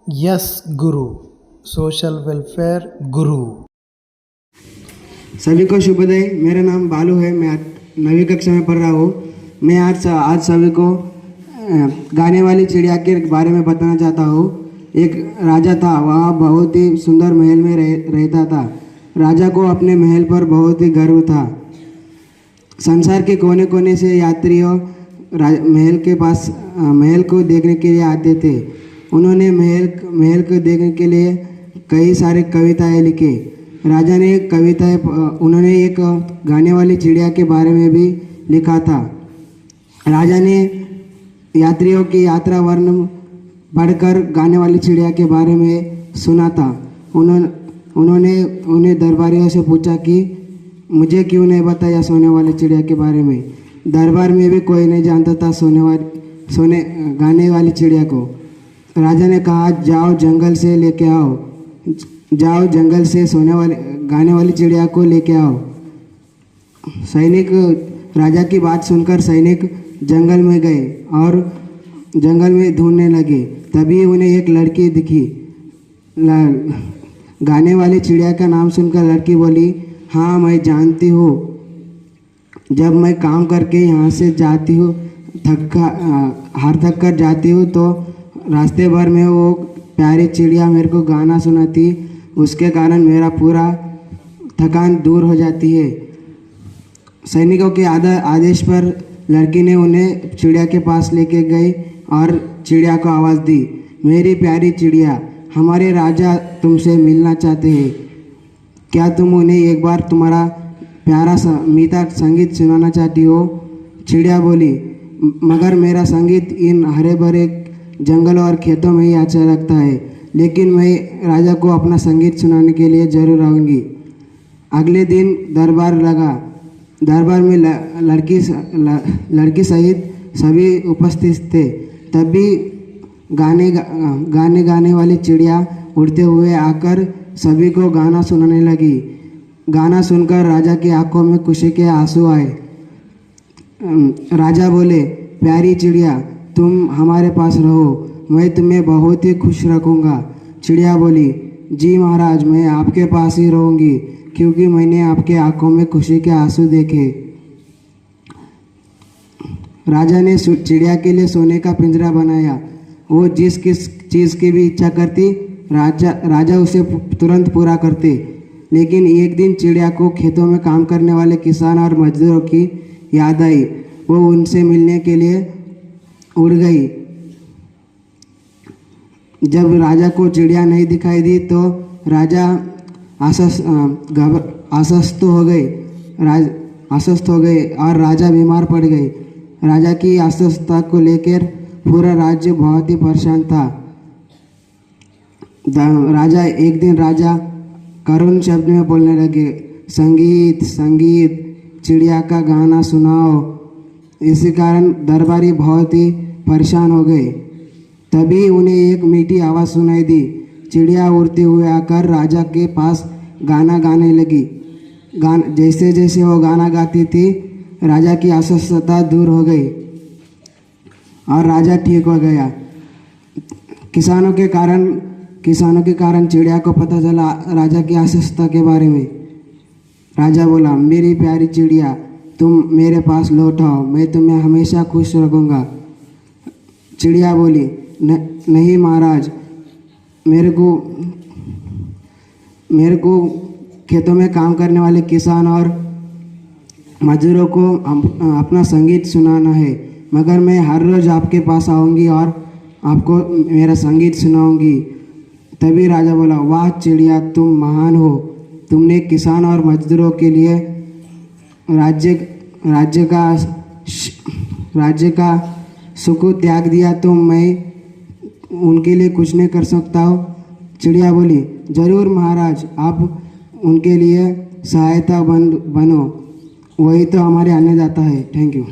Yes गुरु, social welfare गुरु। सभी को शुभोदय। मेरा नाम बालू है। मैं 9वीं कक्षा में पढ़ रहा हूँ। मैं आज सभी को गाने वाली चिड़िया के बारे में बताना चाहता हूँ। एक राजा था, वह बहुत ही सुंदर महल में रहता था। राजा को अपने महल पर बहुत ही गर्व था। संसार के कोने कोने से यात्रियों महल को देखने के लिए आते थे। उन्होंने महल को देखने के लिए कई सारे कविताएं लिखे। राजा ने उन्होंने एक गाने वाली चिड़िया के बारे में भी लिखा था। राजा ने यात्रियों की यात्रा वर्णन पढ़कर गाने वाली चिड़िया के बारे में सुना था। उन्हें दरबारियों से पूछा कि मुझे क्यों नहीं बताया सोने वाली चिड़िया के बारे में। दरबार में भी कोई नहीं जानता था गाने वाली चिड़िया को। राजा ने कहा, जाओ जंगल से लेके आओ, जाओ जंगल से गाने वाली चिड़िया को लेके आओ। राजा की बात सुनकर सैनिक जंगल में गए और जंगल में ढूंढने लगे। तभी उन्हें एक लड़की दिखी। गाने वाली चिड़िया का नाम सुनकर लड़की बोली, हाँ मैं जानती हूँ। जब मैं काम करके यहाँ से जाती हूँ, हार थक कर जाती हूँ, तो रास्ते भर में वो प्यारी चिड़िया मेरे को गाना सुनाती। उसके कारण मेरा पूरा थकान दूर हो जाती है। सैनिकों के आदेश पर लड़की ने उन्हें चिड़िया के पास लेके गई और चिड़िया को आवाज़ दी, मेरी प्यारी चिड़िया, हमारे राजा तुमसे मिलना चाहते हैं। क्या तुम उन्हें एक बार तुम्हारा प्यारा मीठा संगीत सुनाना चाहती हो? चिड़िया बोली, मगर मेरा संगीत इन हरे भरे जंगल और खेतों में ही अच्छा लगता है, लेकिन मैं राजा को अपना संगीत सुनाने के लिए जरूर आऊँगी। अगले दिन दरबार लगा। दरबार में लड़की सहित सभी उपस्थित थे। तभी गाने वाली चिड़िया उड़ते हुए आकर सभी को गाना सुनाने लगी। गाना सुनकर राजा की आंखों में खुशी के आंसू आए। राजा बोले, प्यारी चिड़िया, तुम हमारे पास रहो, मैं तुम्हें बहुत ही खुश रखूँगा। चिड़िया बोली, जी महाराज, मैं आपके पास ही रहूँगी, क्योंकि मैंने आपके आंखों में खुशी के आंसू देखे। राजा ने चिड़िया के लिए सोने का पिंजरा बनाया। वो जिस चीज़ की भी इच्छा करती, राजा उसे तुरंत पूरा करते। लेकिन एक दिन चिड़िया को खेतों में काम करने वाले किसान और मजदूरों की याद आई। वो उनसे मिलने के लिए उड़ गई। जब राजा को चिड़िया नहीं दिखाई दी तो राजा अस्वस्थ हो गए और राजा बीमार पड़ गए। राजा की अस्वस्थता को लेकर पूरा राज्य बहुत ही परेशान था। एक दिन राजा करुण शब्द में बोलने लगे, संगीत संगीत, चिड़िया का गाना सुनाओ। इसी कारण दरबारी बहुत ही परेशान हो गए। तभी उन्हें एक मीठी आवाज़ सुनाई दी। चिड़िया उड़ते हुए आकर राजा के पास गाना गाने लगी। जैसे जैसे वो गाना गाती थी, राजा की अस्वस्थता दूर हो गई और राजा ठीक हो गया। किसानों के कारण चिड़िया को पता चला राजा की अस्वस्थता के बारे में। राजा बोला, मेरी प्यारी चिड़िया, तुम मेरे पास लौट आओ, मैं तुम्हें हमेशा खुश रखूँगा। चिड़िया बोली, नहीं महाराज, मेरे को खेतों में काम करने वाले किसान और मजदूरों को अपना संगीत सुनाना है, मगर मैं हर रोज़ आपके पास आऊँगी और आपको मेरा संगीत सुनाऊँगी। तभी राजा बोला, वाह चिड़िया, तुम महान हो। तुमने किसान और मजदूरों के लिए राज्य का सुख त्याग दिया, तो मैं उनके लिए कुछ नहीं कर सकता हूँ। चिड़िया बोली, जरूर महाराज, आप उनके लिए सहायता बनो, वही तो हमारे अन्नदाता है। Thank you.